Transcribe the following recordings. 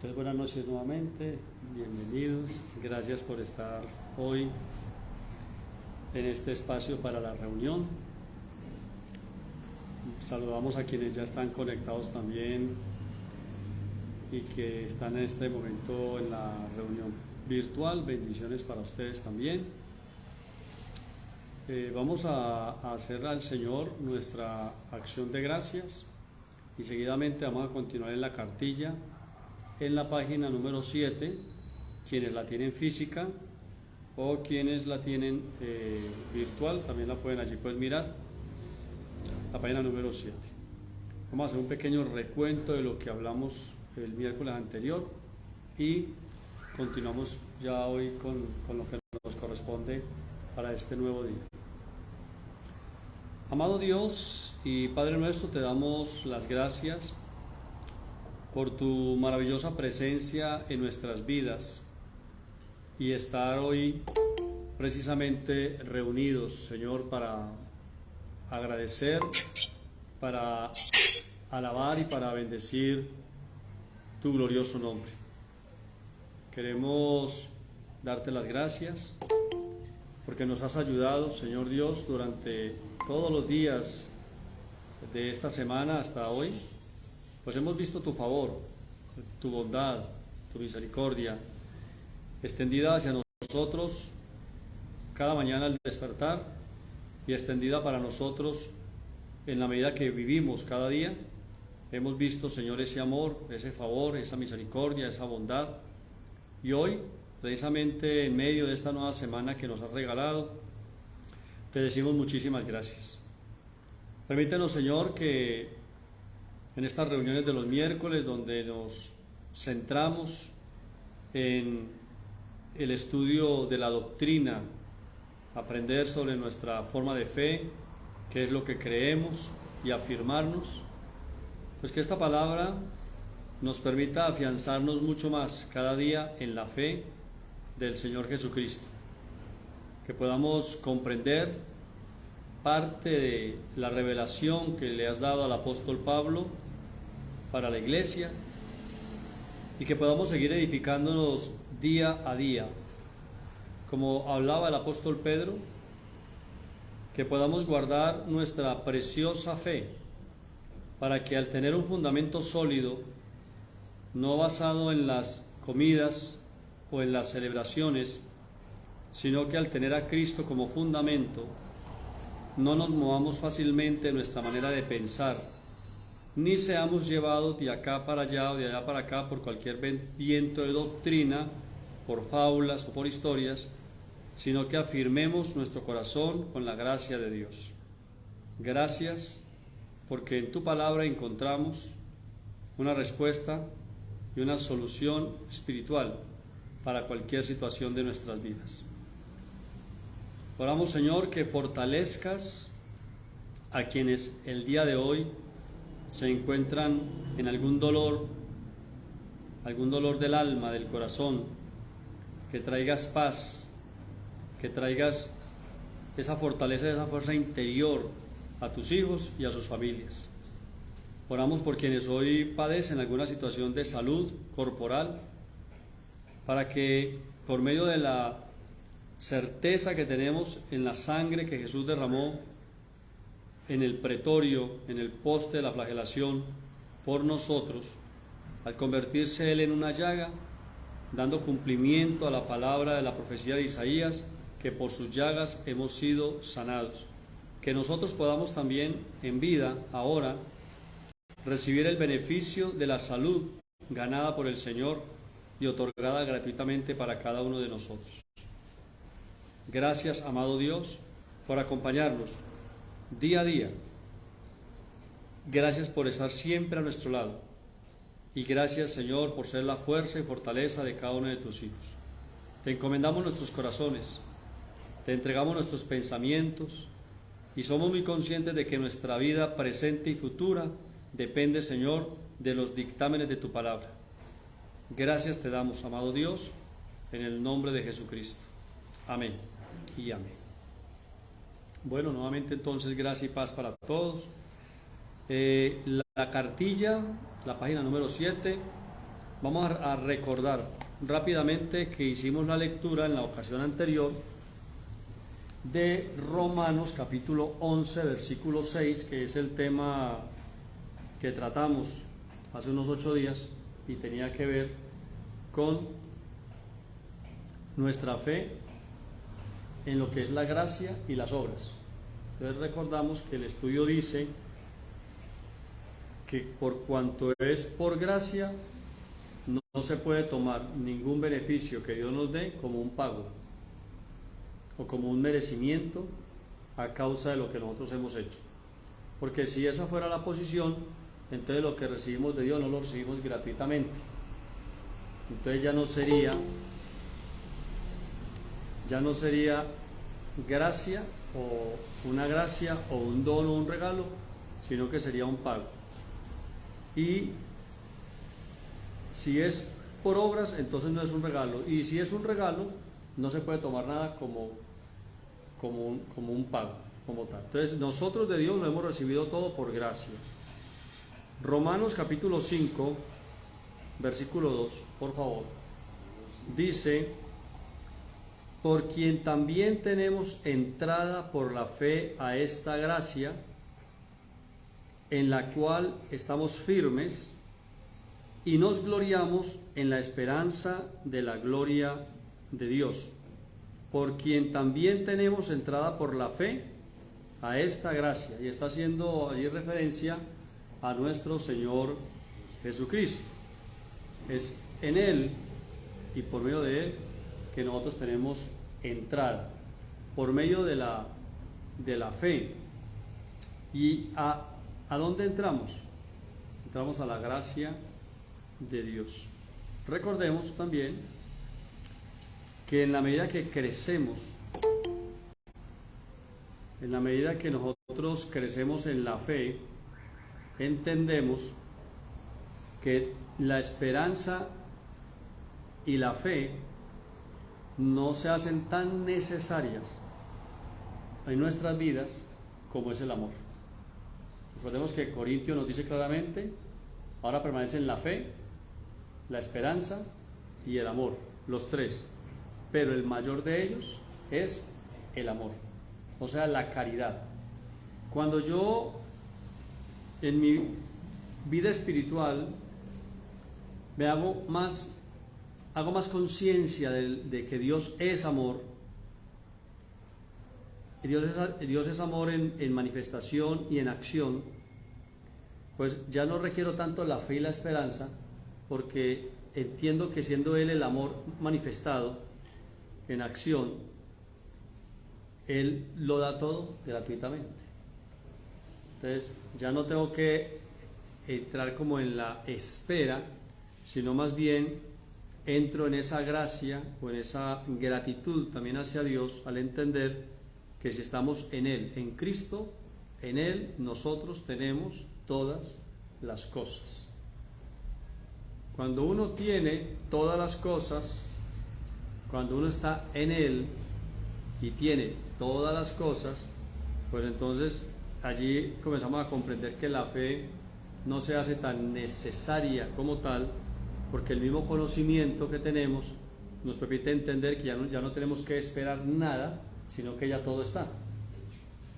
Entonces, buenas noches nuevamente, bienvenidos, gracias por estar hoy en este espacio para la reunión. Saludamos a quienes ya están conectados también y que están en este momento en la reunión virtual. Bendiciones para ustedes también. Vamos a hacer al Señor nuestra acción de gracias y seguidamente vamos a continuar en la cartilla en la página número 7, quienes la tienen física o quienes la tienen virtual, también la pueden allí pues mirar, la página número 7. Vamos a hacer un pequeño recuento de lo que hablamos el miércoles anterior y continuamos ya hoy con lo que nos corresponde para este nuevo día. Amado Dios y Padre nuestro, te damos las gracias por tu maravillosa presencia en nuestras vidas y estar hoy precisamente reunidos, Señor, para agradecer, para alabar y para bendecir tu glorioso nombre. Queremos darte las gracias porque nos has ayudado, Señor Dios, durante todos los días de esta semana hasta hoy. Pues hemos visto tu favor, tu bondad, tu misericordia extendida hacia nosotros cada mañana al despertar y extendida para nosotros en la medida que vivimos cada día. Hemos visto, Señor, ese amor, ese favor, esa misericordia, esa bondad. Y hoy, precisamente en medio de esta nueva semana que nos has regalado, te decimos muchísimas gracias. Permítenos, Señor, que en estas reuniones de los miércoles, donde nos centramos en el estudio de la doctrina, aprender sobre nuestra forma de fe, qué es lo que creemos y afirmarnos, pues que esta palabra nos permita afianzarnos mucho más cada día en la fe del Señor Jesucristo, que podamos comprender parte de la revelación que le has dado al apóstol Pablo para la iglesia y que podamos seguir edificándonos día a día. Como hablaba el apóstol Pedro, que podamos guardar nuestra preciosa fe para que al tener un fundamento sólido, no basado en las comidas o en las celebraciones, sino que al tener a Cristo como fundamento, no nos movamos fácilmente en nuestra manera de pensar, ni seamos llevados de acá para allá o de allá para acá por cualquier viento de doctrina, por fábulas o por historias, sino que afirmemos nuestro corazón con la gracia de Dios. Gracias, porque en tu palabra encontramos una respuesta y una solución espiritual para cualquier situación de nuestras vidas. Oramos, Señor, que fortalezcas a quienes el día de hoy se encuentran en algún dolor del alma, del corazón, que traigas paz, que traigas esa fortaleza, esa fuerza interior a tus hijos y a sus familias. Oramos por quienes hoy padecen alguna situación de salud corporal, para que por medio de la certeza que tenemos en la sangre que Jesús derramó en el pretorio, en el poste de la flagelación por nosotros, al convertirse Él en una llaga, dando cumplimiento a la palabra de la profecía de Isaías, que por sus llagas hemos sido sanados. Que nosotros podamos también en vida, ahora, recibir el beneficio de la salud ganada por el Señor y otorgada gratuitamente para cada uno de nosotros. Gracias, amado Dios, por acompañarnos día a día. Gracias por estar siempre a nuestro lado. Y gracias, Señor, por ser la fuerza y fortaleza de cada uno de tus hijos. Te encomendamos nuestros corazones, te entregamos nuestros pensamientos y somos muy conscientes de que nuestra vida presente y futura depende, Señor, de los dictámenes de tu palabra. Gracias te damos, amado Dios, en el nombre de Jesucristo. Amén y amén. Bueno, nuevamente entonces, gracia y paz para todos. La cartilla, la página número 7, Vamos a recordar rápidamente que hicimos la lectura en la ocasión anterior de Romanos capítulo 11, versículo 6, que es el tema que tratamos hace unos 8 días y tenía que ver con nuestra fe en lo que es la gracia y las obras. Entonces recordamos que el estudio dice que por cuanto es por gracia, no se puede tomar ningún beneficio que Dios nos dé como un pago o como un merecimiento a causa de lo que nosotros hemos hecho. Porque si esa fuera la posición, entonces lo que recibimos de Dios no lo recibimos gratuitamente. Entonces ya no sería gracia o una gracia o un don o un regalo, sino que sería un pago. Y si es por obras, entonces no es un regalo. Y si es un regalo, no se puede tomar nada como un pago, como tal. Entonces nosotros de Dios lo hemos recibido todo por gracia. Romanos capítulo 5, versículo 2, por favor. Dice: por quien también tenemos entrada por la fe a esta gracia, en la cual estamos firmes y nos gloriamos en la esperanza de la gloria de Dios. Por quien también tenemos entrada por la fe a esta gracia. Y está haciendo allí referencia a nuestro Señor Jesucristo. Es en Él y por medio de Él que nosotros tenemos entrada, por medio de la fe. ¿Y a dónde entramos? Entramos a la gracia de Dios. Recordemos también que en la medida que crecemos, en la medida que nosotros crecemos en la fe, entendemos que la esperanza y la fe no se hacen tan necesarias en nuestras vidas como es el amor. Recordemos que Corintios nos dice claramente: ahora permanecen la fe, la esperanza y el amor, los tres, pero el mayor de ellos es el amor, o sea, la caridad. Cuando yo en mi vida espiritual hago más conciencia de que Dios es amor, y Dios es amor en manifestación y en acción, pues ya no requiero tanto la fe y la esperanza, porque entiendo que siendo Él el amor manifestado en acción, Él lo da todo gratuitamente. Entonces ya no tengo que entrar como en la espera, sino más bien entro en esa gracia o en esa gratitud también hacia Dios, al entender que si estamos en Él, en Cristo, en Él nosotros tenemos todas las cosas. Cuando uno tiene todas las cosas, cuando uno está en Él y tiene todas las cosas, pues entonces allí comenzamos a comprender que la fe no se hace tan necesaria como tal, porque el mismo conocimiento que tenemos nos permite entender que ya no tenemos que esperar nada, sino que ya todo está.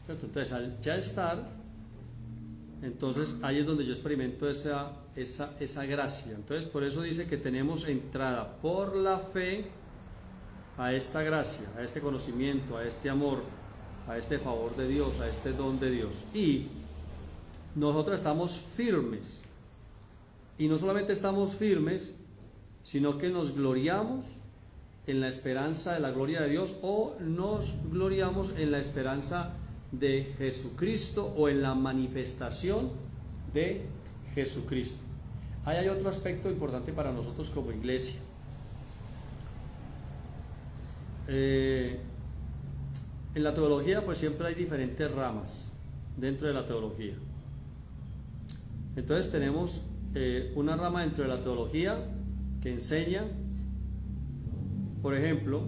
¿Cierto? Entonces, al ya estar, entonces ahí es donde yo experimento esa gracia. Entonces, por eso dice que tenemos entrada por la fe a esta gracia, a este conocimiento, a este amor, a este favor de Dios, a este don de Dios. Y nosotros estamos firmes. Y no solamente estamos firmes, sino que nos gloriamos en la esperanza de la gloria de Dios, o nos gloriamos en la esperanza de Jesucristo, o en la manifestación de Jesucristo. Ahí hay otro aspecto importante para nosotros como iglesia. En la teología pues siempre hay diferentes ramas dentro de la teología. Entonces tenemos una rama dentro de la teología que enseña, por ejemplo,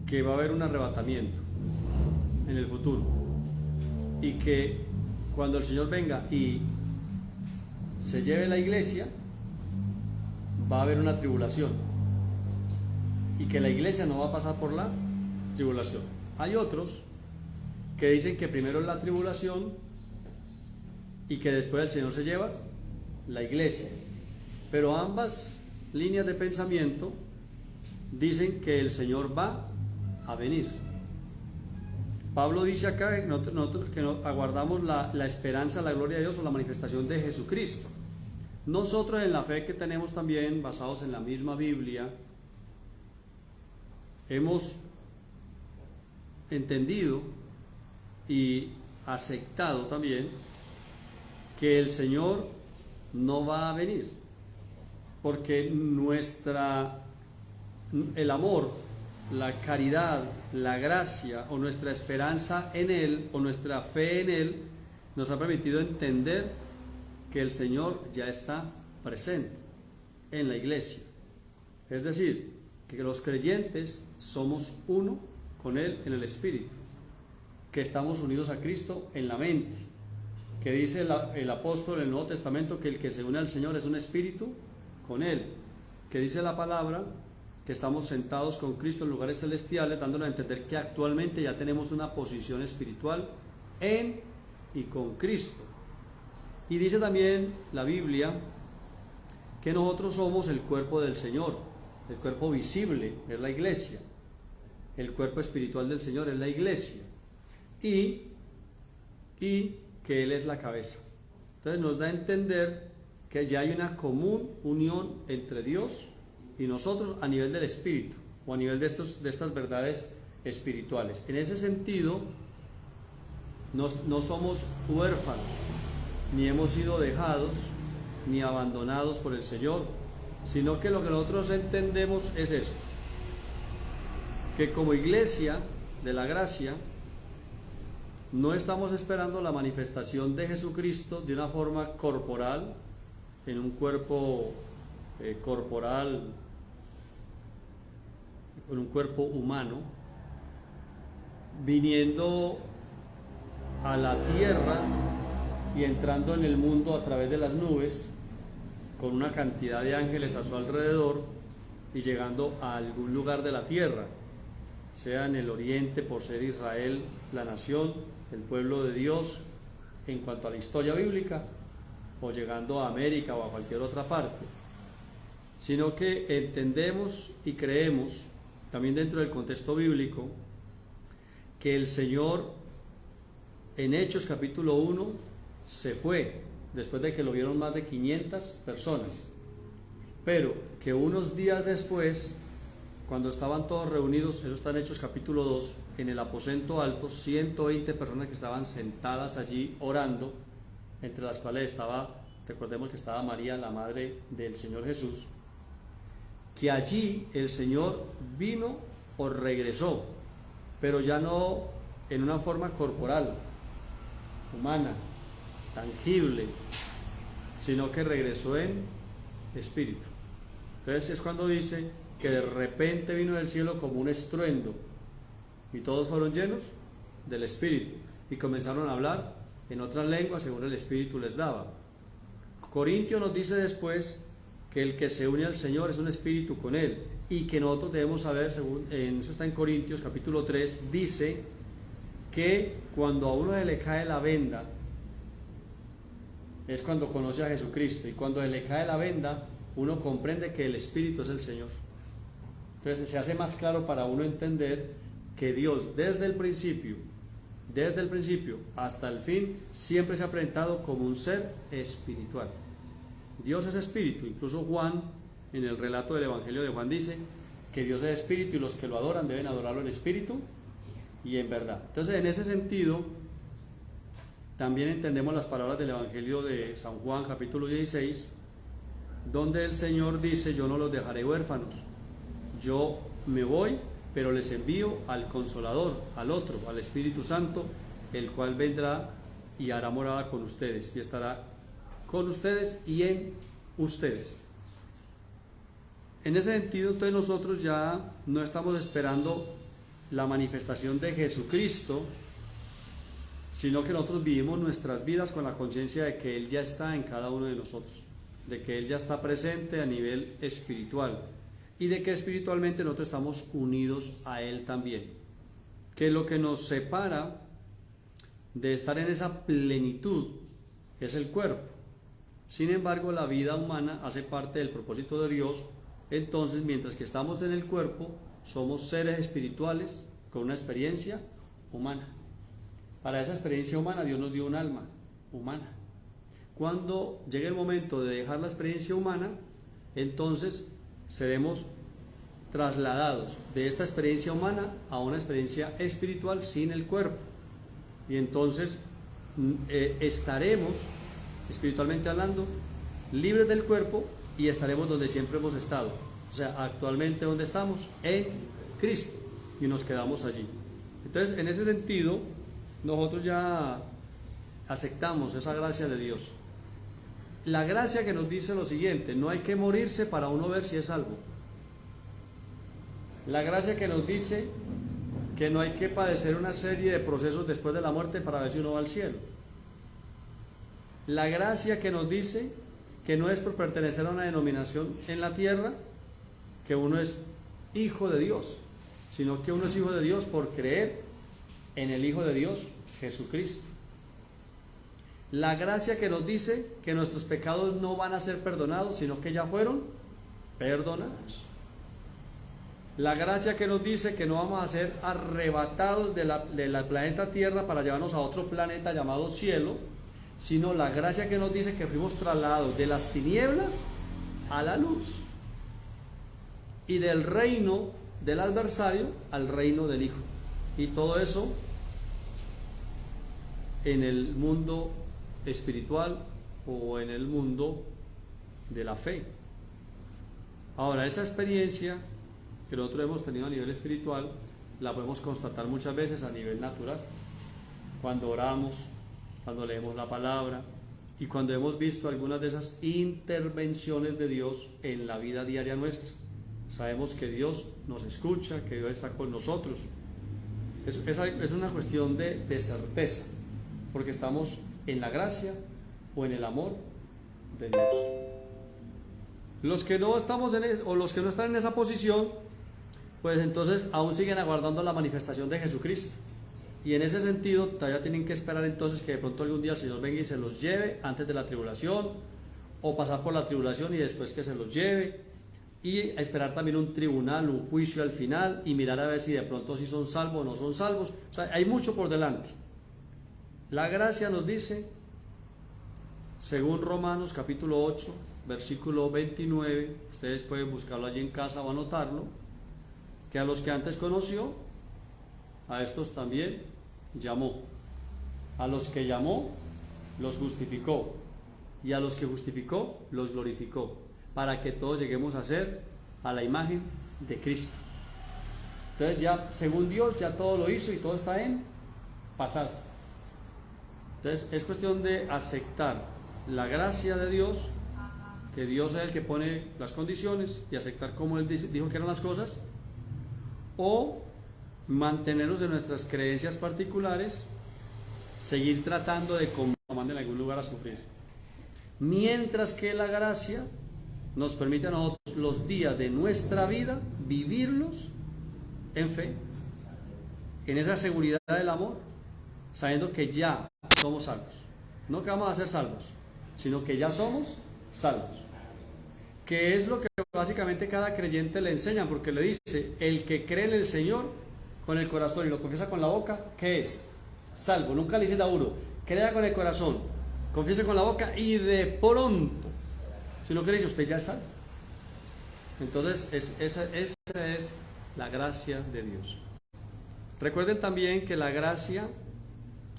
que va a haber un arrebatamiento en el futuro, y que cuando el Señor venga y se lleve la iglesia, va a haber una tribulación y que la iglesia no va a pasar por la tribulación. Hay otros que dicen que primero es la tribulación y que después el Señor se lleva la iglesia. Pero ambas líneas de pensamiento dicen que el Señor va a venir. Pablo dice acá que nosotros aguardamos la esperanza, la gloria de Dios o la manifestación de Jesucristo. Nosotros en la fe que tenemos también, basados en la misma Biblia, hemos entendido y aceptado también que el Señor no va a venir, porque el amor, la caridad, la gracia o nuestra esperanza en Él o nuestra fe en Él nos ha permitido entender que el Señor ya está presente en la iglesia. Es decir, que los creyentes somos uno con Él en el Espíritu, que estamos unidos a Cristo en la mente, que dice el apóstol en el Nuevo Testamento que el que se une al Señor es un espíritu con Él, que dice la palabra que estamos sentados con Cristo en lugares celestiales, dándonos a entender que actualmente ya tenemos una posición espiritual en y con Cristo. Y dice también la Biblia que nosotros somos el cuerpo del Señor, el cuerpo visible es la iglesia, el cuerpo espiritual del Señor es la iglesia, y que Él es la cabeza. Entonces nos da a entender que ya hay una común unión entre Dios y nosotros a nivel del espíritu o a nivel de estas verdades espirituales. En ese sentido, no somos huérfanos, ni hemos sido dejados, ni abandonados por el Señor, sino que lo que nosotros entendemos es esto, que como iglesia de la gracia, no estamos esperando la manifestación de Jesucristo de una forma corporal, en un cuerpo corporal, en un cuerpo humano, viniendo a la tierra y entrando en el mundo a través de las nubes, con una cantidad de ángeles a su alrededor y llegando a algún lugar de la tierra, sea en el oriente por ser Israel la nación, el pueblo de Dios en cuanto a la historia bíblica, o llegando a América o a cualquier otra parte, sino que entendemos y creemos, también dentro del contexto bíblico, que el Señor en Hechos capítulo 1 se fue, después de que lo vieron más de 500 personas, pero que unos días después, cuando estaban todos reunidos, eso está en Hechos capítulo 2, en el aposento alto, 120 personas que estaban sentadas allí orando, entre las cuales recordemos que estaba María, la madre del Señor Jesús, que allí el Señor vino o regresó, pero ya no en una forma corporal, humana, tangible, sino que regresó en espíritu. Entonces es cuando dice que de repente vino del cielo como un estruendo y todos fueron llenos del Espíritu y comenzaron a hablar en otras lenguas según el Espíritu les daba. Corintios nos dice después que el que se une al Señor es un espíritu con Él, y que nosotros debemos saber, eso está en Corintios capítulo 3, dice que cuando a uno se le cae la venda es cuando conoce a Jesucristo, y cuando se le cae la venda uno comprende que el Espíritu es el Señor. Entonces se hace más claro para uno entender que Dios desde el principio hasta el fin siempre se ha presentado como un ser espiritual. Dios es espíritu. Incluso Juan, en el relato del Evangelio de Juan, dice que Dios es espíritu y los que lo adoran deben adorarlo en espíritu y en verdad. Entonces, en ese sentido, también entendemos las palabras del Evangelio de San Juan, capítulo 16, donde el Señor dice: yo no los dejaré huérfanos, yo me voy, pero les envío al Consolador, al otro, al Espíritu Santo, el cual vendrá y hará morada con ustedes, y estará con ustedes y en ustedes. En ese sentido, entonces nosotros ya no estamos esperando la manifestación de Jesucristo, sino que nosotros vivimos nuestras vidas con la conciencia de que Él ya está en cada uno de nosotros. de que Él ya está presente a nivel espiritual y de que espiritualmente nosotros estamos unidos a Él también. Que lo que nos separa de estar en esa plenitud es el cuerpo. Sin embargo, la vida humana hace parte del propósito de Dios. Entonces, mientras que estamos en el cuerpo, somos seres espirituales con una experiencia humana. Para esa experiencia humana, Dios nos dio un alma humana. Cuando llegue el momento de dejar la experiencia humana, entonces seremos trasladados de esta experiencia humana a una experiencia espiritual sin el cuerpo. Y entonces estaremos, espiritualmente hablando, libres del cuerpo y estaremos donde siempre hemos estado. O sea, actualmente donde estamos, en Cristo, y nos quedamos allí. Entonces, en ese sentido, nosotros ya aceptamos esa gracia de Dios. La gracia que nos dice lo siguiente: no hay que morirse para uno ver si es salvo. La gracia que nos dice que no hay que padecer una serie de procesos después de la muerte para ver si uno va al cielo. La gracia que nos dice que no es por pertenecer a una denominación en la tierra que uno es hijo de Dios, sino que uno es hijo de Dios por creer en el Hijo de Dios, Jesucristo. La gracia que nos dice que nuestros pecados no van a ser perdonados, sino que ya fueron perdonados. La gracia que nos dice que no vamos a ser arrebatados de la planeta Tierra para llevarnos a otro planeta llamado cielo, sino la gracia que nos dice que fuimos trasladados de las tinieblas a la luz y del reino del adversario al reino del Hijo. Y todo eso en el mundo espiritual o en el mundo de la fe. Ahora, esa experiencia que nosotros hemos tenido a nivel espiritual la podemos constatar muchas veces a nivel natural, cuando oramos, cuando leemos la palabra y cuando hemos visto algunas de esas intervenciones de Dios en la vida diaria nuestra. Sabemos que Dios nos escucha, que Dios está con nosotros. Es una cuestión de certeza, porque estamos en la gracia o en el amor de Dios. Los que no estamos o los que no están en esa posición, pues entonces aún siguen aguardando la manifestación de Jesucristo. Y en ese sentido todavía tienen que esperar entonces que de pronto algún día el Señor venga y se los lleve antes de la tribulación, o pasar por la tribulación y después que se los lleve, y esperar también un tribunal, un juicio al final, y mirar a ver si de pronto sí son salvos o no son salvos. O sea, hay mucho por delante. La gracia nos dice, según Romanos capítulo 8, versículo 29, ustedes pueden buscarlo allí en casa o anotarlo, que a los que antes conoció, a estos también llamó. A los que llamó, los justificó. Y a los que justificó, los glorificó. Para que todos lleguemos a ser a la imagen de Cristo. Entonces ya, según Dios, ya todo lo hizo y todo está en pasado. Entonces es cuestión de aceptar la gracia de Dios, que Dios es el que pone las condiciones, y aceptar como Él dijo que eran las cosas, o mantenernos en nuestras creencias particulares, seguir tratando de que nos manden en algún lugar a sufrir. Mientras que la gracia nos permite a nosotros los días de nuestra vida vivirlos en fe, en esa seguridad del amor, sabiendo que ya somos salvos. No que vamos a ser salvos, sino que ya somos salvos. Que es lo que básicamente cada creyente le enseña, porque le dice: el que cree en el Señor con el corazón y lo confiesa con la boca, ¿qué es? Salvo. Nunca le dicen a uno: crea con el corazón, confiese con la boca y de pronto, si no cree, usted ya es salvo. Entonces esa es la gracia de Dios. Recuerden también que la gracia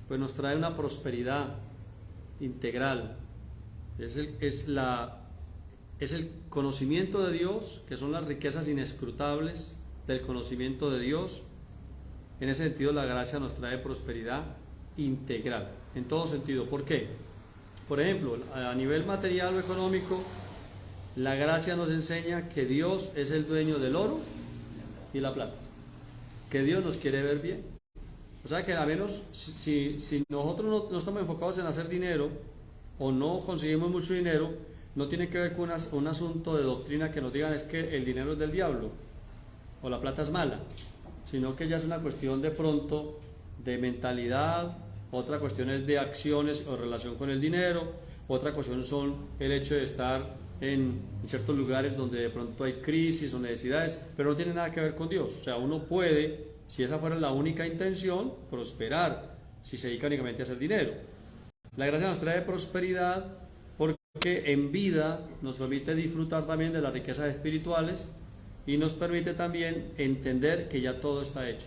pues nos trae una prosperidad integral. Es el conocimiento de Dios, que son las riquezas inescrutables del conocimiento de Dios. En ese sentido, la gracia nos trae prosperidad integral, en todo sentido. ¿Por qué? Por ejemplo, a nivel material o económico, la gracia nos enseña que Dios es el dueño del oro y la plata, que Dios nos quiere ver bien. O sea que al menos si nosotros no estamos enfocados en hacer dinero, o no conseguimos mucho dinero, no tiene que ver con un asunto de doctrina que nos digan es que el dinero es del diablo o la plata es mala, sino que ya es una cuestión de pronto de mentalidad, otra cuestión es de acciones o relación con el dinero, otra cuestión son el hecho de estar en ciertos lugares donde de pronto hay crisis o necesidades, pero no tiene nada que ver con Dios. O sea, uno puede, si esa fuera la única intención, prosperar, si se dedica únicamente a hacer dinero. La gracia nos trae prosperidad porque en vida nos permite disfrutar también de las riquezas espirituales y nos permite también entender que ya todo está hecho.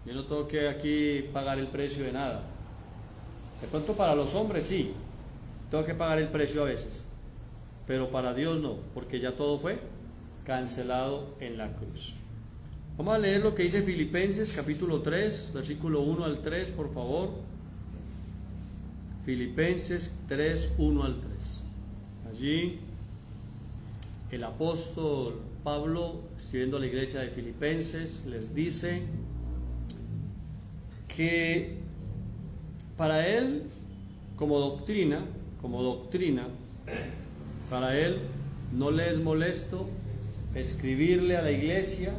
Yo no tengo que aquí pagar el precio de nada. De pronto para los hombres sí, tengo que pagar el precio a veces, pero para Dios no, porque ya todo fue cancelado en la cruz. Vamos a leer lo que dice Filipenses capítulo 3, versículo 1 al 3, por favor. Filipenses 3, 1 al 3. Allí el apóstol Pablo, escribiendo a la iglesia de Filipenses, les dice que para él, como doctrina, para él no le es molesto escribirle a la iglesia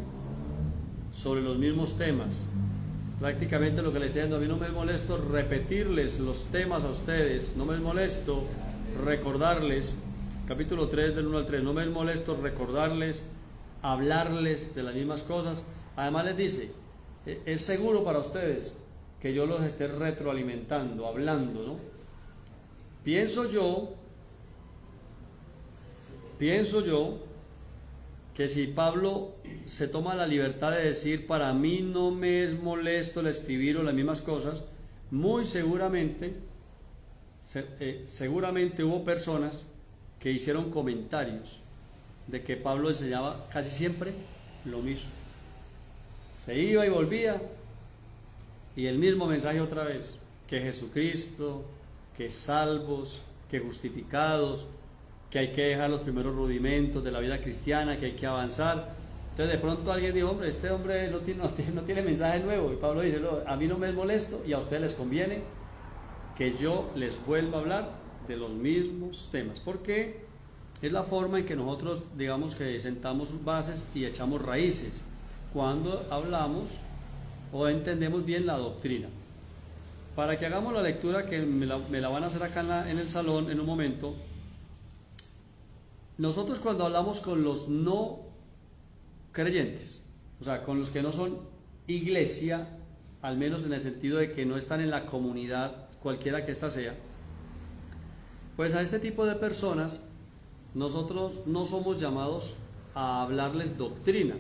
sobre los mismos temas. Prácticamente lo que le estoy diciendo, a mí no me es molesto repetirles los temas a ustedes, no me es molesto recordarles, capítulo 3 del 1 al 3, no me es molesto recordarles, hablarles de las mismas cosas. Además les dice, es seguro para ustedes que yo los esté retroalimentando, hablando, ¿no? Pienso yo que si Pablo se toma la libertad de decir, para mí no me es molesto el escribir o las mismas cosas, muy seguramente hubo personas que hicieron comentarios de que Pablo enseñaba casi siempre lo mismo. Se iba y volvía y el mismo mensaje otra vez, que Jesucristo, que salvos, que justificados, que hay que dejar los primeros rudimentos de la vida cristiana, que hay que avanzar. Entonces de pronto alguien dijo, hombre, este hombre no tiene mensaje nuevo, y Pablo dice, no, a mí no me es molesto y a ustedes les conviene que yo les vuelva a hablar de los mismos temas, porque es la forma en que nosotros, digamos, que sentamos bases y echamos raíces cuando hablamos o entendemos bien la doctrina. Para que hagamos la lectura, que me la van a hacer acá en el salón en un momento. Nosotros cuando hablamos con los no creyentes, o sea, con los que no son iglesia, al menos en el sentido de que no están en la comunidad, cualquiera que ésta sea, pues a este tipo de personas nosotros no somos llamados a hablarles doctrina,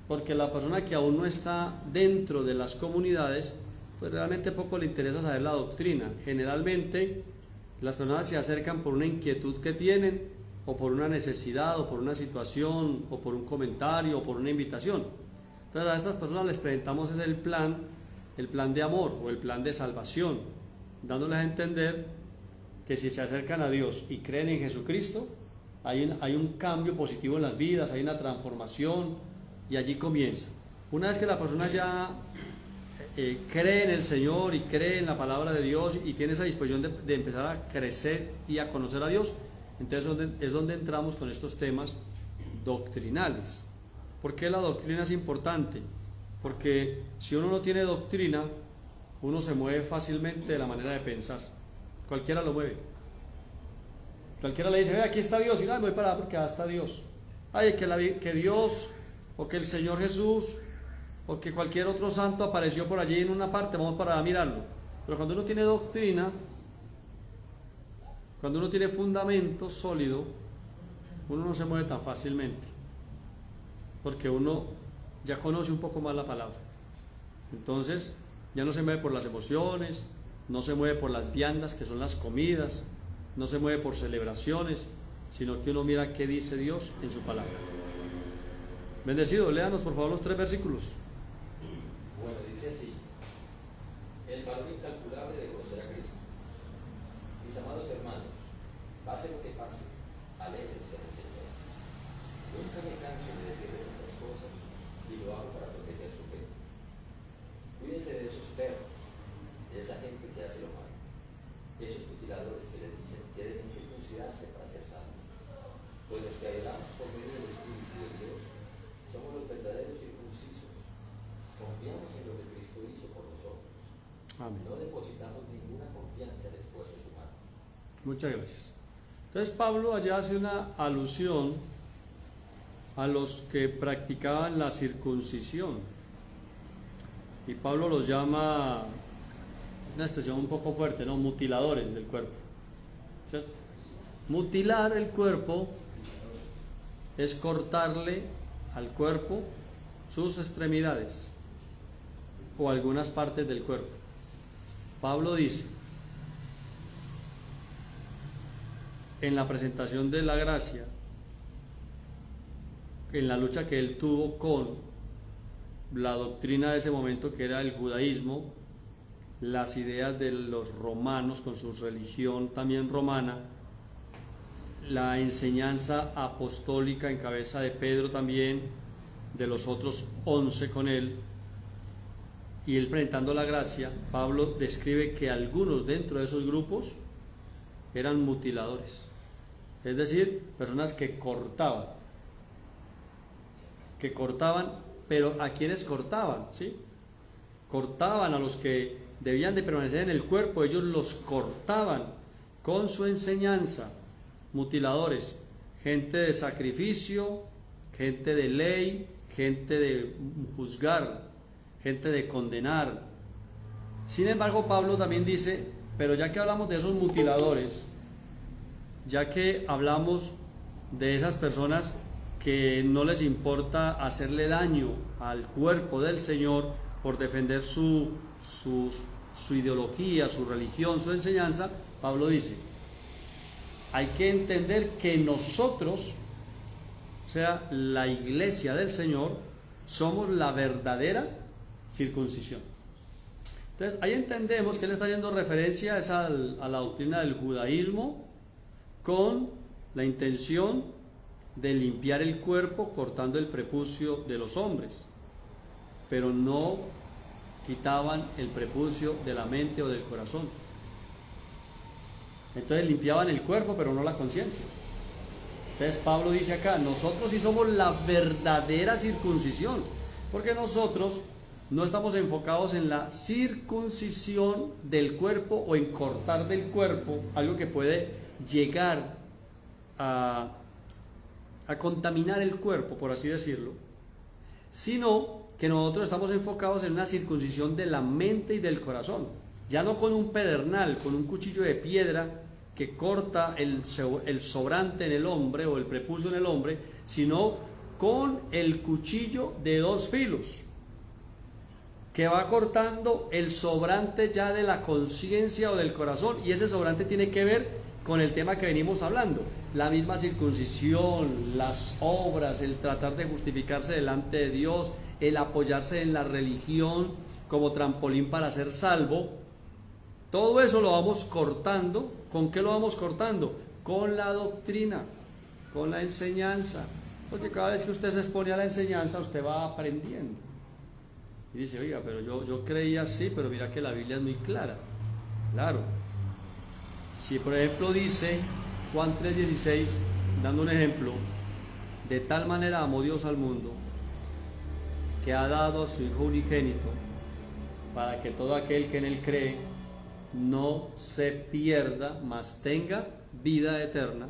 porque la persona que aún no está dentro de las comunidades, pues realmente poco le interesa saber la doctrina. Generalmente las personas se acercan por una inquietud que tienen, o por una necesidad, o por una situación, o por un comentario, o por una invitación. Entonces a estas personas les presentamos el plan de amor o el plan de salvación, dándoles a entender que si se acercan a Dios y creen en Jesucristo, hay un cambio positivo en las vidas, hay una transformación, y allí comienza. Una vez que la persona ya cree en el Señor y cree en la palabra de Dios y tiene esa disposición de empezar a crecer y a conocer a Dios, entonces es donde entramos con estos temas doctrinales. ¿Por qué la doctrina es importante? Porque si uno no tiene doctrina, uno se mueve fácilmente de la manera de pensar. Cualquiera lo mueve. Cualquiera le dice, aquí está Dios, y no, me voy para allá porque está Dios. Ay, que Dios, o que el Señor Jesús, o que cualquier otro santo apareció por allí en una parte, vamos para allá a mirarlo. Pero cuando uno tiene doctrina, cuando uno tiene fundamento sólido, uno no se mueve tan fácilmente, porque uno ya conoce un poco más la palabra. Entonces ya no se mueve por las emociones, no se mueve por las viandas que son las comidas, no se mueve por celebraciones, sino que uno mira qué dice Dios en su palabra. Bendecido, léanos por favor los 3 versículos. Bueno, dice así: el valor incalculable de conocer a Cristo. Mis amados hermanos, pase lo que pase, alégrense en el Señor. Nunca me canso de decirles estas cosas y lo hago para proteger su fe. Cuídense de esos perros, de esa gente que hace lo malo. esos mutiladores que les dicen que deben circuncidarse para ser salvos. Pues los que ayudamos por medio del Espíritu de Dios somos los verdaderos circuncisos. Confiamos en lo que Cristo hizo por nosotros. Amén. No depositamos ninguna confianza en esfuerzos humanos. Muchas gracias. Entonces Pablo allá hace una alusión a los que practicaban la circuncisión. Y Pablo los llama, una expresión un poco fuerte, ¿no? Mutiladores del cuerpo. ¿Cierto? Mutilar el cuerpo es cortarle al cuerpo sus extremidades o algunas partes del cuerpo. Pablo dice, en la presentación de la gracia, en la lucha que él tuvo con la doctrina de ese momento, que era el judaísmo, las ideas de los romanos con su religión también romana, la enseñanza apostólica en cabeza de Pedro también, de los otros 11 con él, y él presentando la gracia, Pablo describe que algunos dentro de esos grupos eran mutiladores, es decir, personas que cortaban, pero ¿a quiénes cortaban? ¿Sí? Cortaban a los que debían de permanecer en el cuerpo, ellos los cortaban con su enseñanza. Mutiladores, gente de sacrificio, gente de ley, gente de juzgar, gente de condenar. Sin embargo, Pablo también dice, pero ya que hablamos de esos mutiladores, ya que hablamos de esas personas que no les importa hacerle daño al cuerpo del Señor por defender su ideología, su religión, su enseñanza, Pablo dice, hay que entender que nosotros, o sea, la iglesia del Señor, somos la verdadera circuncisión. Entonces, ahí entendemos que él está haciendo referencia a la doctrina del judaísmo con la intención de limpiar el cuerpo cortando el prepucio de los hombres, pero no quitaban el prepucio de la mente o del corazón. Entonces limpiaban el cuerpo pero no la conciencia. Entonces Pablo dice acá, nosotros sí somos la verdadera circuncisión, porque nosotros no estamos enfocados en la circuncisión del cuerpo o en cortar del cuerpo algo que puede llegar a contaminar el cuerpo, por así decirlo, sino que nosotros estamos enfocados en una circuncisión de la mente y del corazón, ya no con un pedernal, con un cuchillo de piedra que corta el sobrante en el hombre o el prepucio en el hombre, sino con el cuchillo de 2 filos que va cortando el sobrante ya de la conciencia o del corazón, y ese sobrante tiene que ver con el tema que venimos hablando, la misma circuncisión, las obras, el tratar de justificarse delante de Dios, el apoyarse en la religión como trampolín para ser salvo. Todo eso lo vamos cortando. ¿Con qué lo vamos cortando? Con la doctrina, con la enseñanza, porque cada vez que usted se expone a la enseñanza, usted va aprendiendo y dice, oiga, pero yo creía así, pero mira que la Biblia es muy clara. Claro, si por ejemplo dice Juan 3:16, dando un ejemplo, de tal manera amó Dios al mundo que ha dado a su Hijo unigénito para que todo aquel que en él cree no se pierda, mas tenga vida eterna.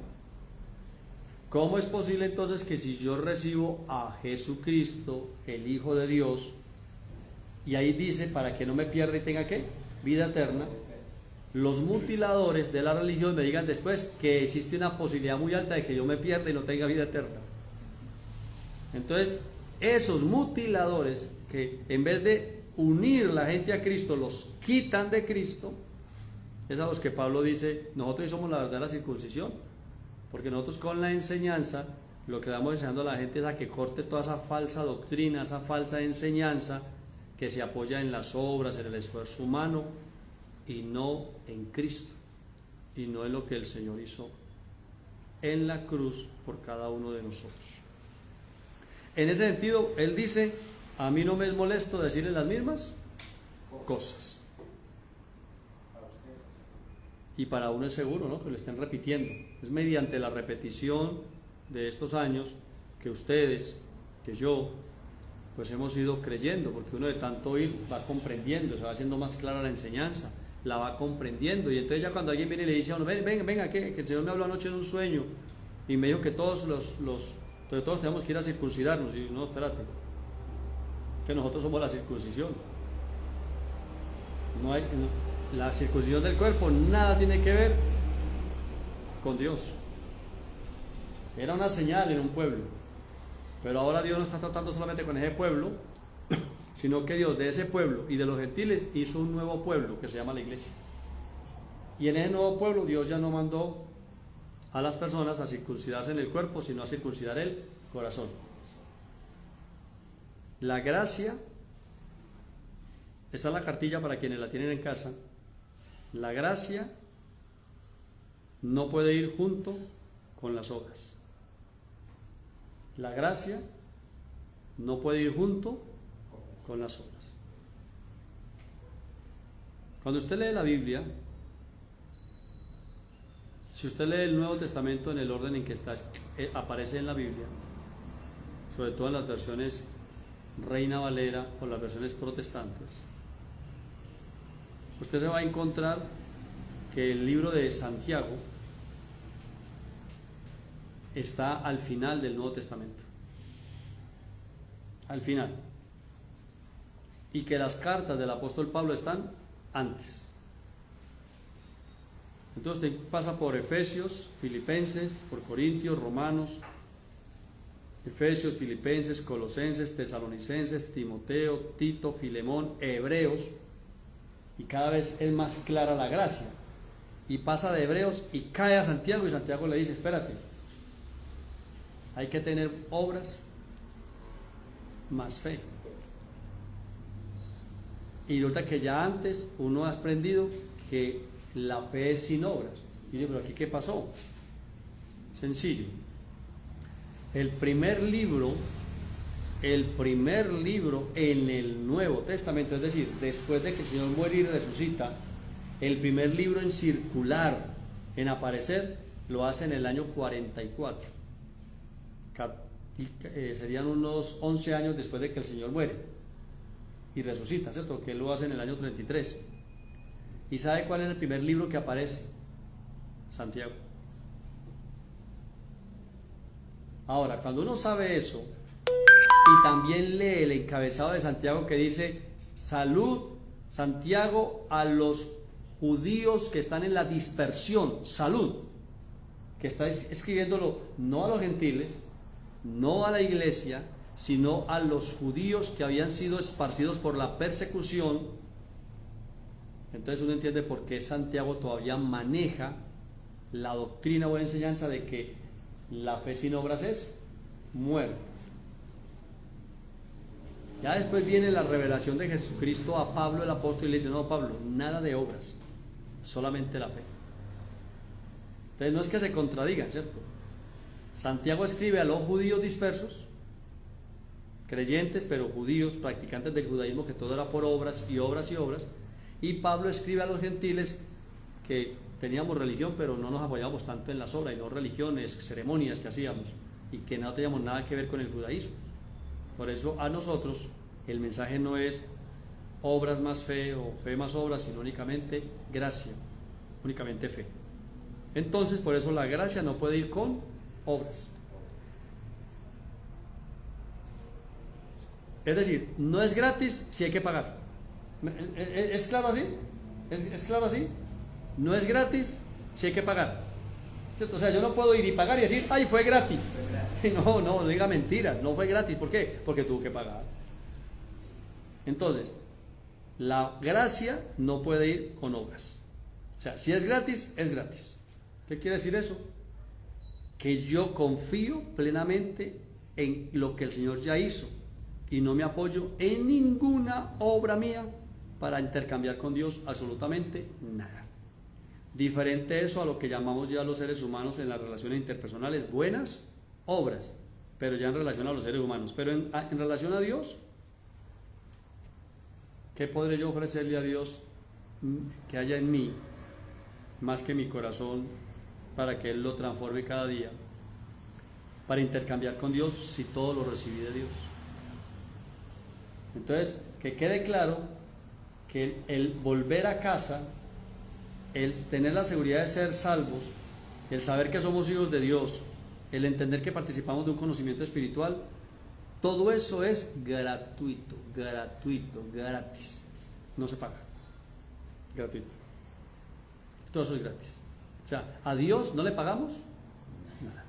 ¿Cómo es posible entonces que si yo recibo a Jesucristo, el Hijo de Dios, y ahí dice para que no me pierda y tenga ¿qué? Vida eterna, los mutiladores de la religión me digan después que existe una posibilidad muy alta de que yo me pierda y no tenga vida eterna? Entonces, esos mutiladores que en vez de unir la gente a Cristo, los quitan de Cristo, es a los que Pablo dice, nosotros somos la verdadera circuncisión, porque nosotros con la enseñanza, lo que damos enseñando a la gente es a que corte toda esa falsa doctrina, esa falsa enseñanza que se apoya en las obras, en el esfuerzo humano, y no en Cristo, y no en lo que el Señor hizo en la cruz por cada uno de nosotros. En ese sentido, él dice, a mí no me es molesto decirle las mismas cosas. y para uno es seguro, ¿no?, que lo estén repitiendo. Es mediante la repetición de estos años que ustedes, que yo, pues hemos ido creyendo, porque uno de tanto oír va comprendiendo, se va haciendo más clara la enseñanza, la va comprendiendo, y entonces ya cuando alguien viene y le dice a uno, venga, que el Señor me habló anoche en un sueño y me dijo que todos todos tenemos que ir a circuncidarnos, y no, espérate, que nosotros somos la circuncisión. La circuncisión del cuerpo nada tiene que ver con Dios. Era una señal en un pueblo, pero ahora Dios no está tratando solamente con ese pueblo, sino que Dios de ese pueblo y de los gentiles hizo un nuevo pueblo que se llama la iglesia. Y en ese nuevo pueblo Dios ya no mandó a las personas a circuncidarse en el cuerpo, sino a circuncidar el corazón. La gracia, esta es la cartilla para quienes la tienen en casa. La gracia no puede ir junto con las obras. La gracia no puede ir junto con las obras. Cuando usted lee la Biblia, si usted lee el Nuevo Testamento en el orden en que aparece en la Biblia, sobre todo en las versiones Reina Valera o las versiones protestantes, usted se va a encontrar que el libro de Santiago está al final del Nuevo Testamento, al final, y que las cartas del apóstol Pablo están antes. Entonces usted pasa por Efesios, Filipenses, por Corintios, Romanos, Efesios, Filipenses, Colosenses, Tesalonicenses, Timoteo, Tito, Filemón, Hebreos, y cada vez es más clara la gracia, y pasa de Hebreos y cae a Santiago, y Santiago le dice, espérate, hay que tener obras más fe. Y resulta que ya antes uno ha aprendido que la fe es sin obras. Y dice, pero aquí ¿qué pasó? Sencillo. El primer libro en el Nuevo Testamento, es decir, después de que el Señor muere y resucita, el primer libro en circular, en aparecer, lo hace en el año 44. Serían unos 11 años después de que el Señor muere y resucita, ¿cierto? Que él lo hace en el año 33. ¿Y sabe cuál es el primer libro que aparece? Santiago. Ahora, cuando uno sabe eso y también lee el encabezado de Santiago que dice, salud, Santiago, a los judíos que están en la dispersión, salud, que está escribiéndolo no a los gentiles, no a la iglesia, sino a los judíos que habían sido esparcidos por la persecución. Entonces uno entiende por qué Santiago todavía maneja la doctrina o enseñanza de que la fe sin obras es muerta. Ya después viene la revelación de Jesucristo a Pablo el apóstol y le dice, no, Pablo, nada de obras, solamente la fe. Entonces no es que se contradigan, ¿cierto? Santiago escribe a los judíos dispersos, creyentes pero judíos, practicantes del judaísmo, que todo era por obras y obras y obras, y Pablo escribe a los gentiles que teníamos religión pero no nos apoyábamos tanto en las obras, y no religiones, ceremonias que hacíamos, y que no teníamos nada que ver con el judaísmo. Por eso a nosotros el mensaje no es obras más fe o fe más obras, sino únicamente gracia, únicamente fe. Entonces por eso la gracia no puede ir con obras. Es decir, no es gratis si hay que pagar. ¿Es claro así? ¿Es claro así? No es gratis si hay que pagar, ¿cierto? O sea, yo no puedo ir y pagar y decir, ay, fue gratis. No diga mentiras, no fue gratis. ¿Por qué? Porque tuvo que pagar. Entonces, la gracia no puede ir con obras. O sea, si es gratis, es gratis. ¿Qué quiere decir eso? Que yo confío plenamente en lo que el Señor ya hizo y no me apoyo en ninguna obra mía para intercambiar con Dios absolutamente nada. Diferente eso a lo que llamamos ya los seres humanos en las relaciones interpersonales, buenas obras, pero ya en relación a los seres humanos. Pero en relación a Dios, ¿qué podré yo ofrecerle a Dios que haya en mí más que mi corazón para que Él lo transforme cada día, para intercambiar con Dios si todo lo recibí de Dios. Entonces, que quede claro que el volver a casa, el tener la seguridad de ser salvos, el saber que somos hijos de Dios, el entender que participamos de un conocimiento espiritual, todo eso es gratuito, gratis, no se paga, gratuito, todo eso es gratis. O sea, a Dios no le pagamos nada.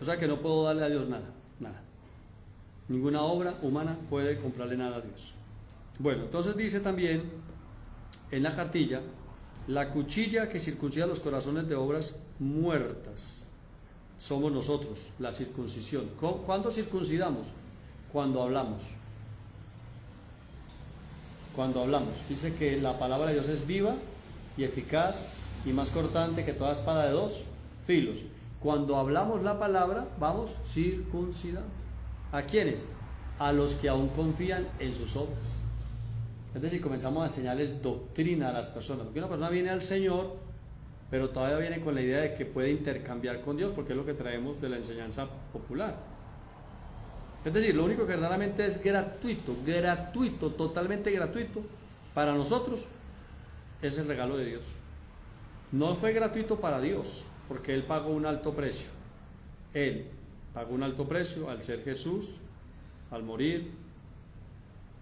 O sea que no puedo darle a Dios nada. Ninguna obra humana puede comprarle nada a Dios. Bueno, entonces dice también en la cartilla: la cuchilla que circuncida los corazones de obras muertas somos nosotros, la circuncisión. ¿Cuándo circuncidamos? Cuando hablamos. Cuando hablamos. Dice que la palabra de Dios es viva y eficaz y más cortante que toda espada de dos filos. Cuando hablamos la palabra, vamos circuncidando. ¿A quiénes? A los que aún confían en sus obras. Es decir, comenzamos a enseñarles doctrina a las personas, porque una persona viene al Señor, pero todavía viene con la idea de que puede intercambiar con Dios, porque es lo que traemos de la enseñanza popular. Es decir, lo único que verdaderamente es gratuito, totalmente gratuito, para nosotros, es el regalo de Dios. No fue gratuito para Dios, porque Él pagó un alto precio. Él pagó un alto precio al ser Jesús, al morir.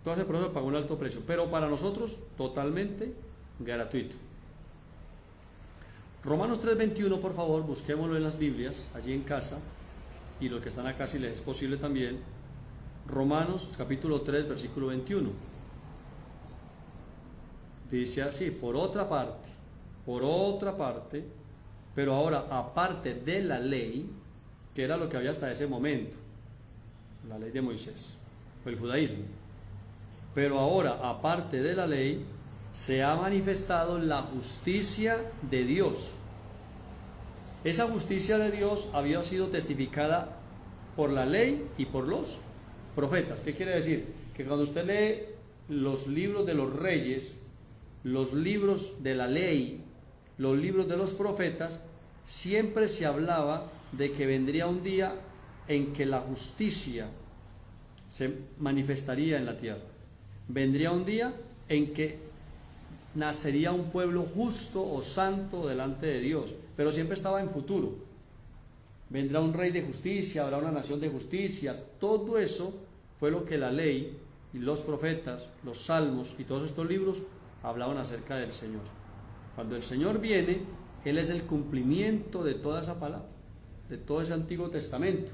Todo ese proceso pagó un alto precio, pero para nosotros totalmente gratuito. Romanos 3:21, por favor, busquémoslo en las Biblias, allí en casa, y los que están acá si les es posible también. Romanos capítulo 3, versículo 21. Dice así: por otra parte, pero ahora aparte de la ley, que era lo que había hasta ese momento, la ley de Moisés, o el judaísmo. Pero ahora, aparte de la ley, se ha manifestado la justicia de Dios. Esa justicia de Dios había sido testificada por la ley y por los profetas. ¿Qué quiere decir? Que cuando usted lee los libros de los reyes, los libros de la ley, los libros de los profetas, siempre se hablaba de que vendría un día en que la justicia se manifestaría en la tierra. Vendría un día en que nacería un pueblo justo o santo delante de Dios, pero siempre estaba en futuro. Vendrá un rey de justicia, habrá una nación de justicia. Todo eso fue lo que la ley y los profetas, los salmos y todos estos libros hablaban acerca del Señor. Cuando el Señor viene, Él es el cumplimiento de toda esa palabra, de todo ese Antiguo Testamento.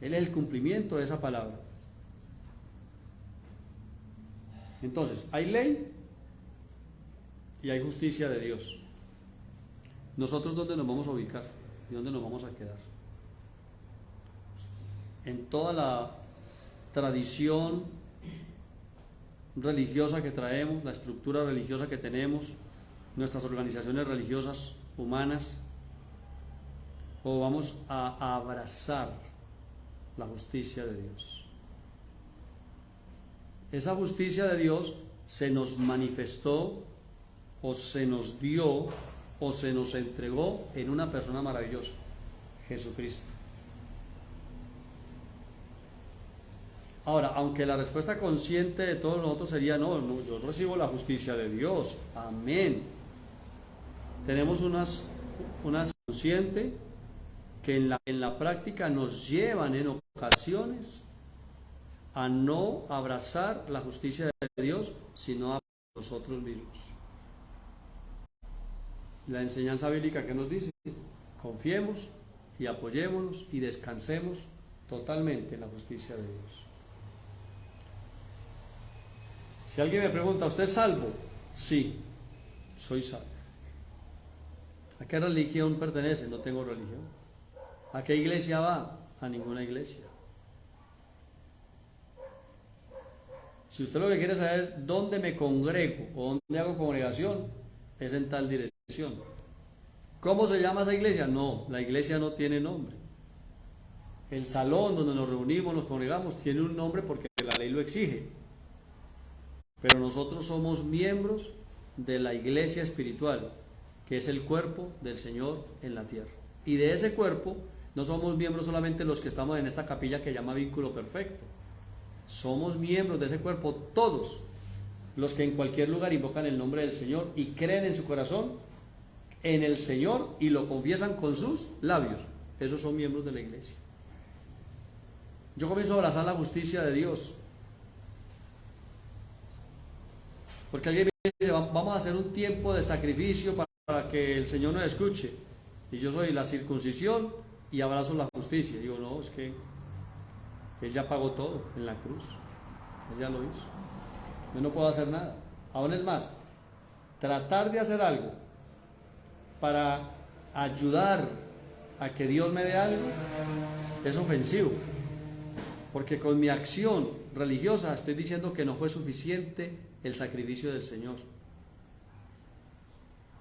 Él es el cumplimiento de esa palabra. Entonces, hay ley y hay justicia de Dios. ¿Nosotros dónde nos vamos a ubicar? ¿Y dónde nos vamos a quedar? En toda la tradición religiosa que traemos, la estructura religiosa que tenemos, nuestras organizaciones religiosas humanas, o vamos a abrazar la justicia de Dios. Esa justicia de Dios se nos manifestó, o se nos dio, o se nos entregó en una persona maravillosa, Jesucristo. Ahora, aunque la respuesta consciente de todos nosotros sería no, yo recibo la justicia de Dios, amén. Tenemos unas consciente que en la práctica nos llevan en ocasiones a no abrazar la justicia de Dios, sino a nosotros mismos. La enseñanza bíblica que nos dice: confiemos y apoyémonos y descansemos totalmente en la justicia de Dios. Si alguien me pregunta, ¿usted es salvo? Sí, soy salvo. ¿A qué religión pertenece? No tengo religión. ¿A qué iglesia va? A ninguna iglesia. Si usted lo que quiere saber es dónde me congrego o dónde hago congregación, es en tal dirección. ¿Cómo se llama esa iglesia? No, la iglesia no tiene nombre. el salón donde nos reunimos, nos congregamos, tiene un nombre porque la ley lo exige. Pero nosotros somos miembros de la iglesia espiritual, que es el cuerpo del Señor en la tierra. Y de ese cuerpo no somos miembros solamente los que estamos en esta capilla que llama Vínculo Perfecto. Somos miembros de ese cuerpo todos los que en cualquier lugar invocan el nombre del Señor y creen en su corazón en el Señor y lo confiesan con sus labios. Esos son miembros de la iglesia. Yo comienzo a abrazar la justicia de Dios. Porque alguien me dice, vamos a hacer un tiempo de sacrificio para que el Señor nos escuche. Y yo soy la circuncisión y abrazo la justicia. Digo, no, es que Él ya pagó todo en la cruz. Él ya lo hizo. Yo no puedo hacer nada. Aún es más, tratar de hacer algo para ayudar a que Dios me dé algo es ofensivo. Porque con mi acción religiosa estoy diciendo que no fue suficiente el sacrificio del Señor.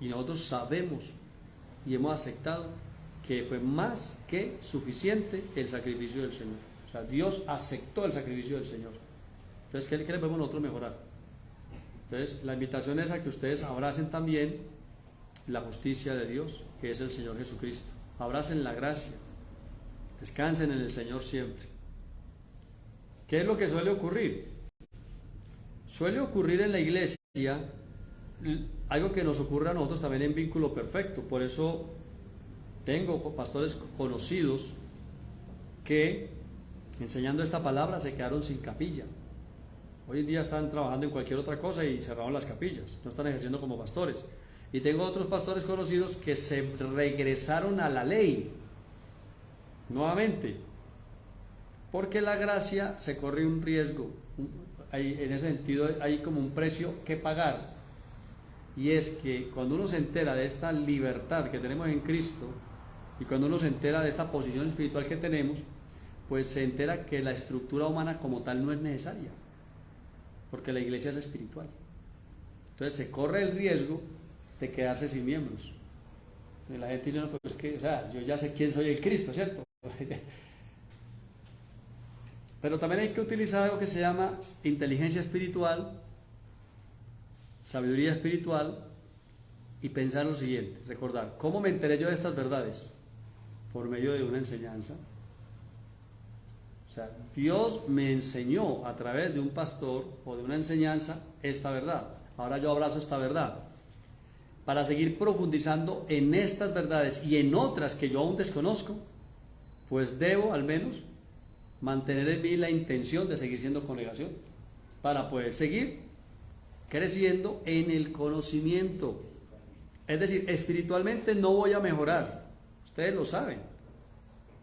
Y nosotros sabemos y hemos aceptado que fue más que suficiente el sacrificio del Señor. O sea, Dios aceptó el sacrificio del Señor. Entonces, ¿qué le podemos nosotros mejorar? Entonces, la invitación es a que ustedes abracen también la justicia de Dios, que es el Señor Jesucristo. Abracen la gracia. Descansen en el Señor siempre. ¿Qué es lo que suele ocurrir? Suele ocurrir en la iglesia algo que nos ocurre a nosotros también en Vínculo Perfecto. Por eso tengo pastores conocidos que, enseñando esta palabra, se quedaron sin capilla. Hoy en día están trabajando en cualquier otra cosa y cerraron las capillas, no están ejerciendo como pastores. Y tengo otros pastores conocidos que se regresaron a la ley nuevamente, porque la gracia se corre un riesgo. En ese sentido hay como un precio que pagar, y es que cuando uno se entera de esta libertad que tenemos en Cristo y cuando uno se entera de esta posición espiritual que tenemos, pues se entera que la estructura humana como tal no es necesaria, porque la iglesia es espiritual. Entonces se corre el riesgo de quedarse sin miembros. Y la gente dice, no, pues que, o sea, yo ya sé quién soy, el Cristo, ¿cierto? Pero también hay que utilizar algo que se llama inteligencia espiritual, sabiduría espiritual, y pensar lo siguiente, recordar, ¿cómo me enteré yo de estas verdades? Por medio de una enseñanza. O sea, Dios me enseñó a través de un pastor o de una enseñanza esta verdad. Ahora yo abrazo esta verdad. Para seguir profundizando en estas verdades y en otras que yo aún desconozco, pues debo al menos mantener en mí la intención de seguir siendo congregación, para poder seguir creciendo en el conocimiento. Es decir, espiritualmente no voy a mejorar, ustedes lo saben,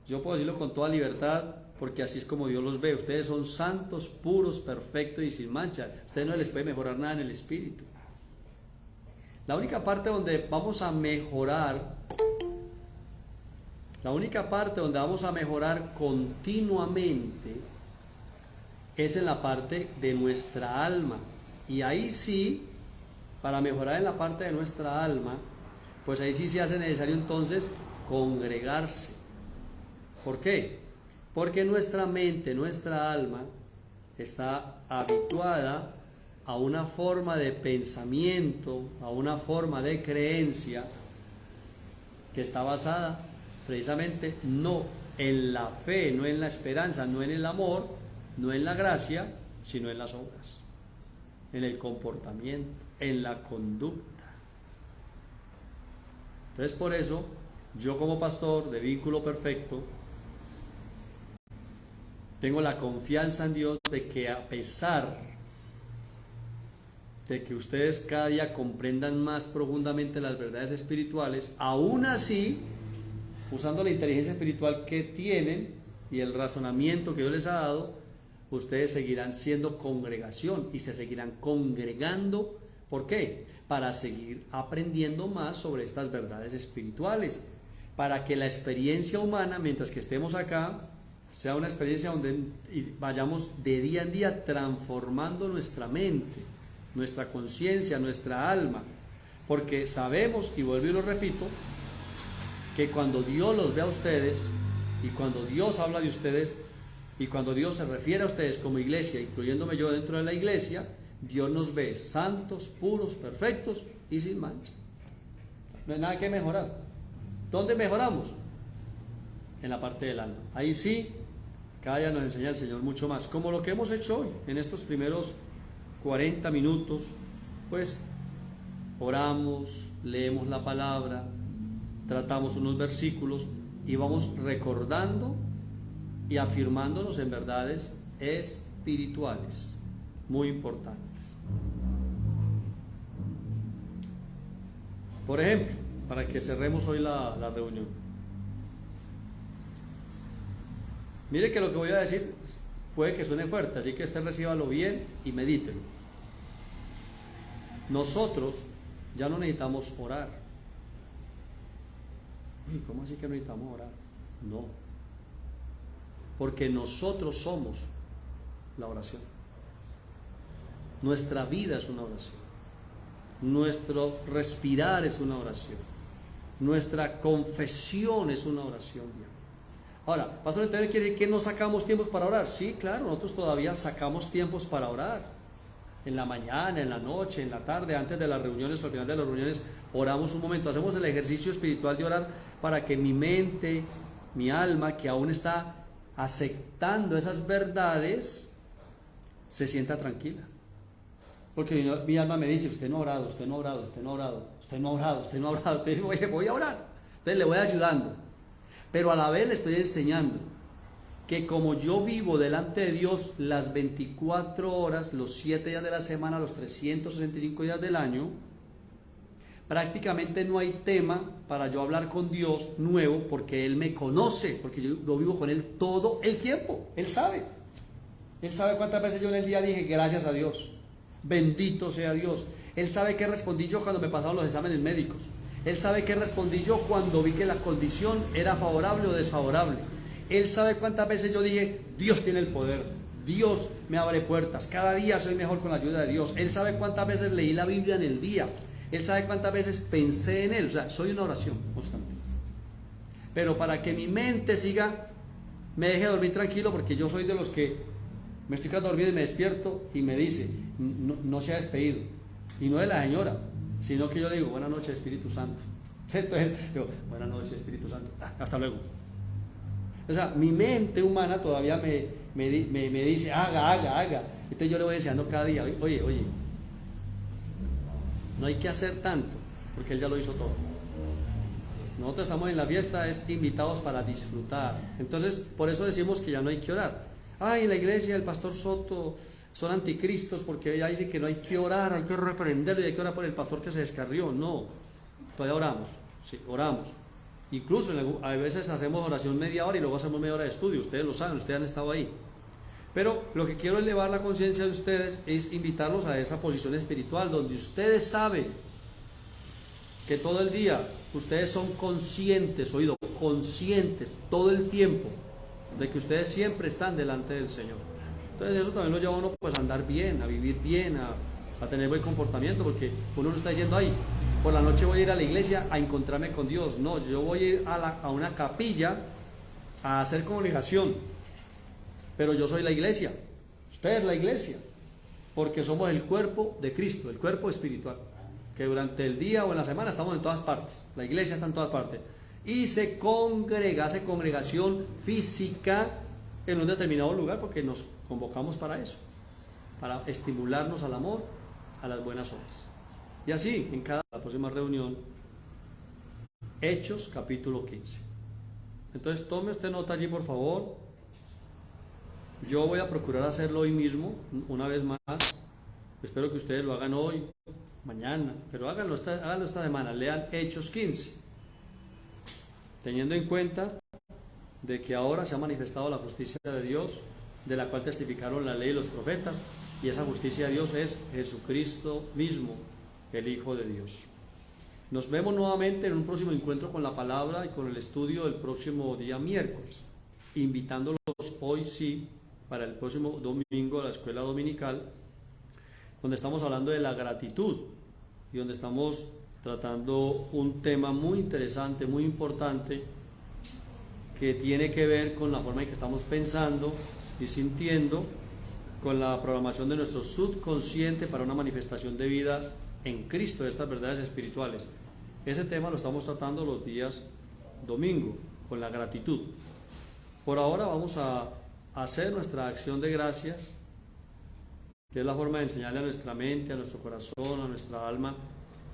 yo puedo decirlo con toda libertad, porque así es como Dios los ve. Ustedes son santos, puros, perfectos y sin mancha. A ustedes no les puede mejorar nada en el espíritu. La única parte donde vamos a mejorar, continuamente es en la parte de nuestra alma. Y ahí sí, para mejorar en la parte de nuestra alma, pues ahí sí se hace necesario entonces congregarse. ¿Por qué? Porque nuestra mente, nuestra alma, está habituada a una forma de pensamiento, a una forma de creencia que está basada precisamente no en la fe, no en la esperanza, no en el amor, no en la gracia, sino en las obras, en el comportamiento, en la conducta. Entonces, por eso, yo como pastor de Vínculo Perfecto, tengo la confianza en Dios de que, a pesar de que ustedes cada día comprendan más profundamente las verdades espirituales, aún así, usando la inteligencia espiritual que tienen y el razonamiento que Dios les ha dado, ustedes seguirán siendo congregación y se seguirán congregando. ¿Por qué? Para seguir aprendiendo más sobre estas verdades espirituales, para que la experiencia humana, mientras que estemos acá, sea una experiencia donde vayamos de día en día transformando nuestra mente, nuestra conciencia, nuestra alma, porque sabemos, y vuelvo y lo repito, que cuando Dios los ve a ustedes, Y cuando Dios habla de ustedes, y cuando Dios se refiere a ustedes como iglesia, incluyéndome yo dentro de la iglesia, Dios nos ve santos, puros, perfectos y sin mancha. No hay nada que mejorar. ¿Dónde mejoramos? En la parte del alma. Ahí sí, cada día nos enseña el Señor mucho más. Como lo que hemos hecho hoy, en estos primeros 40 minutos, pues oramos, leemos la palabra, tratamos unos versículos y vamos recordando y afirmándonos en verdades espirituales muy importantes. Por ejemplo, para que cerremos hoy la reunión, mire que lo que voy a decir puede que suene fuerte, así que recíbalo bien y medítelo. Nosotros ya no necesitamos orar. Uy, ¿cómo así que no necesitamos orar? No, porque nosotros somos la oración. Nuestra vida es una oración. Nuestro respirar es una oración. Nuestra confesión es una oración diaria. Ahora, pastor, entonces quiere decir que no sacamos tiempos para orar. Sí, claro, nosotros todavía sacamos tiempos para orar. En la mañana, en la noche, en la tarde, antes de las reuniones o al final de las reuniones, oramos un momento. Hacemos el ejercicio espiritual de orar para que mi mente, mi alma, que aún está aceptando esas verdades, se sienta tranquila. Porque mi alma me dice, usted no ha orado, usted no ha orado, usted no ha orado, usted no ha orado, usted no ha orado. Entonces, oye, voy a orar. Entonces le voy ayudando. Pero a la vez le estoy enseñando que como yo vivo delante de Dios las 24 horas, los 7 días de la semana, los 365 días del año, prácticamente no hay tema para yo hablar con Dios nuevo, porque Él me conoce, porque yo vivo con Él todo el tiempo. Él sabe. Él sabe cuántas veces yo en el día dije gracias a Dios. Bendito sea Dios. Él sabe qué respondí yo cuando me pasaron los exámenes médicos. Él sabe qué respondí yo cuando vi que la condición era favorable o desfavorable. Él sabe cuántas veces yo dije, Dios tiene el poder, Dios me abre puertas, cada día soy mejor con la ayuda de Dios. Él sabe cuántas veces leí la Biblia en el día. Él sabe cuántas veces pensé en Él. O sea, soy una oración constante. Pero para que mi mente siga, me deje dormir tranquilo, porque yo soy de los que me estoy quedando dormido y me despierto y me dice, no se ha despedido. Y no de la señora, sino que yo le digo, buenas noches, Espíritu Santo. Entonces digo, buenas noches, Espíritu Santo, hasta luego. O sea, mi mente humana todavía me dice, haga. Entonces yo le voy enseñando cada día, oye, no hay que hacer tanto, porque Él ya lo hizo todo. Nosotros estamos en la fiesta, es invitados para disfrutar. Entonces, por eso decimos que ya no hay que orar. En la iglesia el pastor Soto son anticristos porque ella dice que no hay que orar, hay que reprenderlo y hay que orar por el pastor que se descarrió. No, todavía oramos, sí, oramos. Incluso a veces hacemos oración media hora y luego hacemos media hora de estudio. Ustedes lo saben, ustedes han estado ahí. Pero lo que quiero elevar la conciencia de ustedes es invitarlos a esa posición espiritual donde ustedes saben que todo el día ustedes son conscientes, conscientes todo el tiempo de que ustedes siempre están delante del Señor. Entonces eso también lo lleva a uno pues a andar bien, a vivir bien, a tener buen comportamiento, porque uno no está diciendo, por la noche voy a ir a la iglesia a encontrarme con Dios. No, yo voy a ir a una capilla a hacer comunicación, pero yo soy la iglesia, usted es la iglesia, porque somos el cuerpo de Cristo, el cuerpo espiritual, que durante el día o en la semana estamos en todas partes. La iglesia está en todas partes y se congrega, hace congregación física en un determinado lugar, porque nos convocamos para eso, para estimularnos al amor, a las buenas obras. Y así, en la próxima reunión, Hechos capítulo 15. Entonces tome usted nota allí, por favor. Yo voy a procurar hacerlo hoy mismo, una vez más. Espero que ustedes lo hagan hoy, mañana, pero háganlo esta semana. Lean Hechos 15, teniendo en cuenta de que ahora se ha manifestado la justicia de Dios, de la cual testificaron la ley y los profetas, y esa justicia de Dios es Jesucristo mismo, el Hijo de Dios. Nos vemos nuevamente en un próximo encuentro con la palabra y con el estudio del próximo día miércoles, invitándolos hoy sí para el próximo domingo a la escuela dominical, donde estamos hablando de la gratitud y donde estamos tratando un tema muy interesante, muy importante, que tiene que ver con la forma en que estamos pensando y sintiendo, con la programación de nuestro subconsciente para una manifestación de vida en Cristo de estas verdades espirituales. Ese tema lo estamos tratando los días domingo, con la gratitud. Por ahora vamos a hacer nuestra acción de gracias, que es la forma de enseñarle a nuestra mente, a nuestro corazón, a nuestra alma,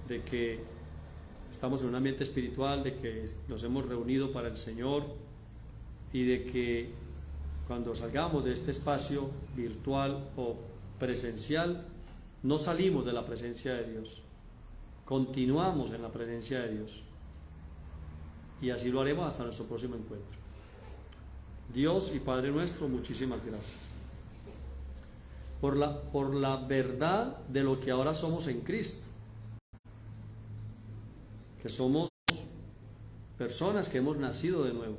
de que estamos en un ambiente espiritual, de que nos hemos reunido para el Señor y de que cuando salgamos de este espacio virtual o presencial, no salimos de la presencia de Dios, continuamos en la presencia de Dios, y así lo haremos hasta nuestro próximo encuentro. Dios y Padre nuestro, muchísimas gracias por la verdad de lo que ahora somos en Cristo, que somos personas que hemos nacido de nuevo,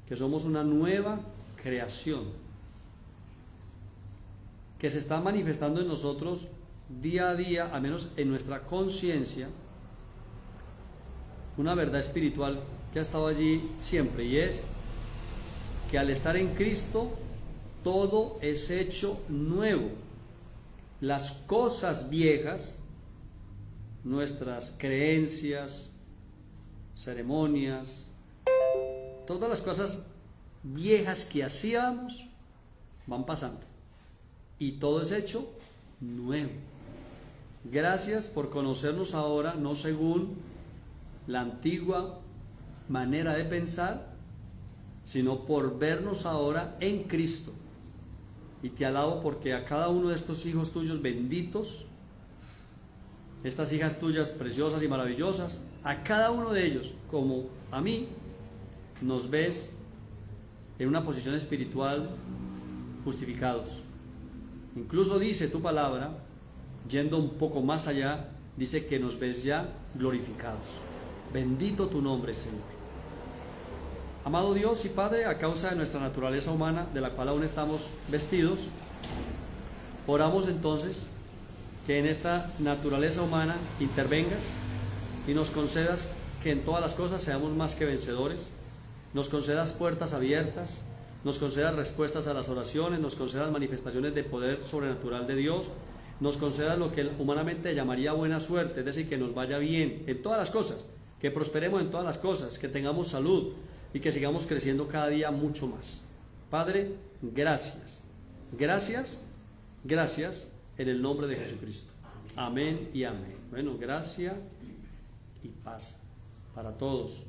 que somos una nueva creación, que se está manifestando en nosotros día a día, al menos en nuestra conciencia, una verdad espiritual que ha estado allí siempre, y es que al estar en Cristo todo es hecho nuevo. Las cosas viejas, nuestras creencias, ceremonias, todas las cosas viejas que hacíamos van pasando y todo es hecho nuevo. Gracias por conocernos ahora, no según la antigua manera de pensar, sino por vernos ahora en Cristo. Y te alabo porque a cada uno de estos hijos tuyos benditos, estas hijas tuyas preciosas y maravillosas, a cada uno de ellos, como a mí, nos ves en una posición espiritual justificados. Incluso dice tu palabra, yendo un poco más allá, dice que nos ves ya glorificados. Bendito tu nombre, Señor. Amado Dios y Padre, a causa de nuestra naturaleza humana, de la cual aún estamos vestidos, oramos entonces que en esta naturaleza humana intervengas y nos concedas que en todas las cosas seamos más que vencedores, nos concedas puertas abiertas, nos concedas respuestas a las oraciones, nos concedas manifestaciones de poder sobrenatural de Dios, nos concedas lo que humanamente llamaría buena suerte, es decir, que nos vaya bien en todas las cosas, que prosperemos en todas las cosas, que tengamos salud y que sigamos creciendo cada día mucho más. Padre, gracias, gracias, gracias en el nombre de Jesucristo. Amén y amén. Bueno, gracia y paz para todos.